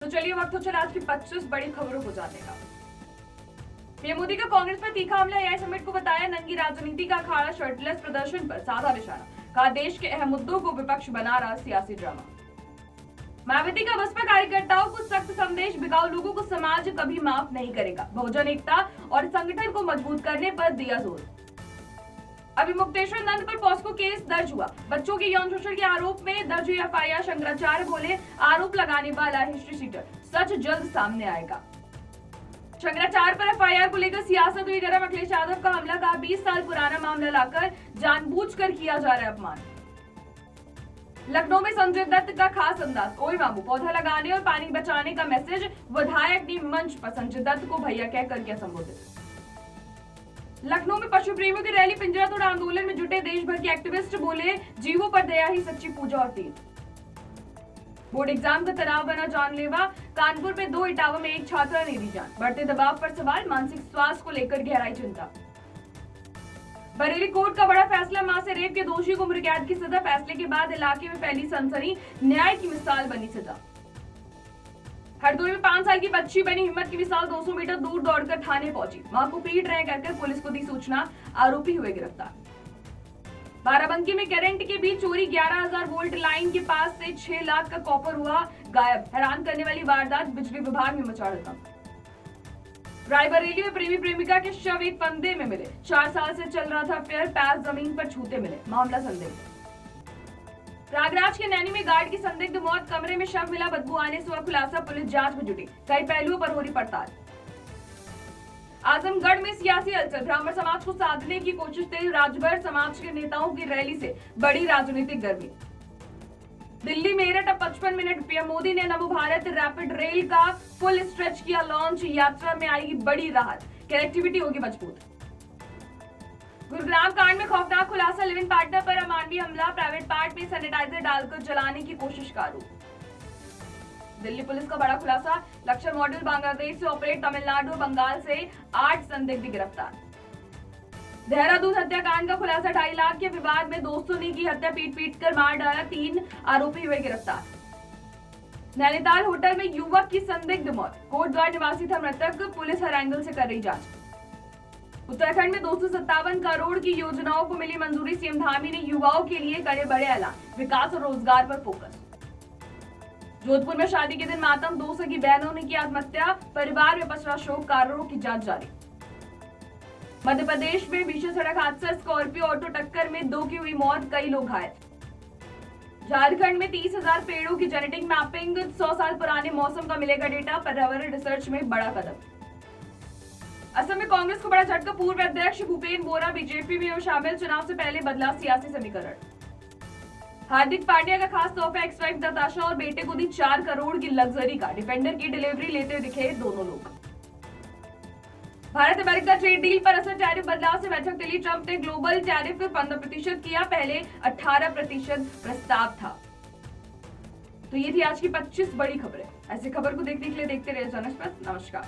तो चलिए वक्त हो चला आज की 25 बड़ी खबरों को जानने का। पीएम मोदी का कांग्रेस पर तीखा हमला, एआई समिट को बताया नंगी राजनीति का अखाड़ा, शर्टलेस प्रदर्शन पर साधा निशाना, कहा देश के अहम मुद्दों को विपक्ष बना रहा सियासी ड्रामा। मायावती का बसपा कार्यकर्ताओं को सख्त संदेश, बिकाऊ लोगों को समाज कभी माफ नहीं करेगा, बहुजन एकता और संगठन को मजबूत करने पर दिया जोर। अभी मुक्तेश्वर नंद पर पॉस्को केस दर्ज हुआ, बच्चों के यौन शोषण के आरोप में दर्ज हुई एफआईआर। शंकराचार्य बोले आरोप लगाने वाला हिस्ट्री सीटर, सच जल्द सामने आएगा। शंकराचार्य पर एफआईआर को लेकर सियासत हुई गर्म, अखिलेश यादव का हमला, कहा 20 साल पुराना मामला लाकर जानबूझकर किया जा रहा है अपमान। लखनऊ में संजय दत्त का खास अंदाज, ओए बाबू, पौधा लगाने और पानी बचाने का मैसेज, विधायक ने मंच पर संजय दत्त को भैया कहकर किया संबोधित। लखनऊ में पशु प्रेमियों की रैली, पिंजरा तोड़ आंदोलन में जुटे देश भर के एक्टिविस्ट, बोले जीवों पर दया ही सच्ची पूजा और तीर्थ। बोर्ड एग्जाम का तनाव बना जानलेवा, कानपुर में 2 इटावा में एक छात्रा ने दी जान, बढ़ते दबाव पर सवाल, मानसिक स्वास्थ्य को लेकर गहराई चिंता। बरेली कोर्ट का बड़ा फैसला, मां से रेप के दोषी को उम्र कैद की सजा, फैसले के बाद इलाके में फैली सनसनी, न्याय की मिसाल बनी सजा। हरदोई में 5 साल की बच्ची बनी हिम्मत की मिसाल, 200 मीटर दूर दौड़कर थाने पहुंची, मां को पीट रहे कहकर पुलिस को दी सूचना, आरोपी हुए गिरफ्तार। बाराबंकी में करंट के बीच चोरी, 11,000 वोल्ट लाइन के पास से 6 लाख का कॉपर हुआ गायब, हैरान करने वाली वारदात, बिजली विभाग में मचा हड़कंप। रायबरेली में प्रेमी प्रेमिका के शव एक फंदे में मिले, 4 साल से चल रहा था अफेयर, पैर जमीन पर छूते मिले, मामला संदिग्ध। प्रयागराज के नैनी में गार्ड की संदिग्ध मौत, कमरे में शव मिला, बदबू आने से हुआ खुलासा, पुलिस जांच में जुटी, कई पहलुओं पर हो रही पड़ताल। आजमगढ़ में सियासी हलचल, ब्राह्मण समाज को साधने की कोशिश तेज, राजभर समाज के नेताओं की रैली से बड़ी राजनीतिक गर्मी। दिल्ली मेरठ अब 55 मिनट, पीएम मोदी ने नमो भारत रैपिड रेल का फुल स्ट्रेच किया लॉन्च, यात्रा में आएगी बड़ी राहत, कनेक्टिविटी होगी मजबूत। गुरुग्राम कांड में खौफनाक खुलासा, लिव इन पार्टनर पर अमानवीय हमला, प्राइवेट पार्ट में सैनिटाइजर डालकर जलाने की कोशिश का आरोप। दिल्ली पुलिस का बड़ा खुलासा, लक्ष्य मॉडल बांग्लादेश से ऑपरेट, तमिलनाडु और बंगाल से 8 संदिग्ध गिरफ्तार। देहरादून हत्याकांड का खुलासा, 2.5 लाख के विवाद में दोस्तों ने की हत्या, पीट कर मार डाला, 3 आरोपी हुए गिरफ्तार। नैनीताल होटल में युवक की संदिग्ध मौत, कोटद्वार निवासी था मृतक, पुलिस हर एंगल से कर रही जांच। उत्तराखंड में 257 करोड़ की योजनाओं को मिली मंजूरी, सीएम धामी ने युवाओं के लिए करे बड़े ऐलान, विकास और रोजगार पर फोकस। जोधपुर में शादी के दिन मातम, 2 सगी बहनों ने की आत्महत्या, परिवार में पसरा शोक, कारणों की जांच जारी। मध्य प्रदेश में भीषण सड़क हादसा, स्कॉर्पियो ऑटो टक्कर में 2 की हुई मौत, कई लोग घायल। झारखंड में 30,000 पेड़ों की जेनेटिक मैपिंग, 100 साल पुराने मौसम का मिलेगा डेटा, पर्यावरण रिसर्च में बड़ा कदम। असम में कांग्रेस को बड़ा झटका, पूर्व अध्यक्ष भूपेन बोरा बीजेपी में शामिल, चुनाव से पहले बदला सियासी समीकरण। हार्दिक पांड्या का खास तोहफा, एक्स वाइफ नताशा और बेटे को दी 4 करोड़ की लग्जरी कार, डिफेंडर की डिलीवरी लेते हुए दिखे दोनों लोग। भारत अमेरिका ट्रेड डील पर असर, टैरिफ बदलाव से बैठक टली, ट्रंप ने ग्लोबल टैरिफ 15% किया, पहले 18% प्रस्ताव था। तो ये थी आज की 25 बड़ी खबरें। ऐसी खबर को देखने के लिए देखते रहिए जन एक्सप्रेस। नमस्कार।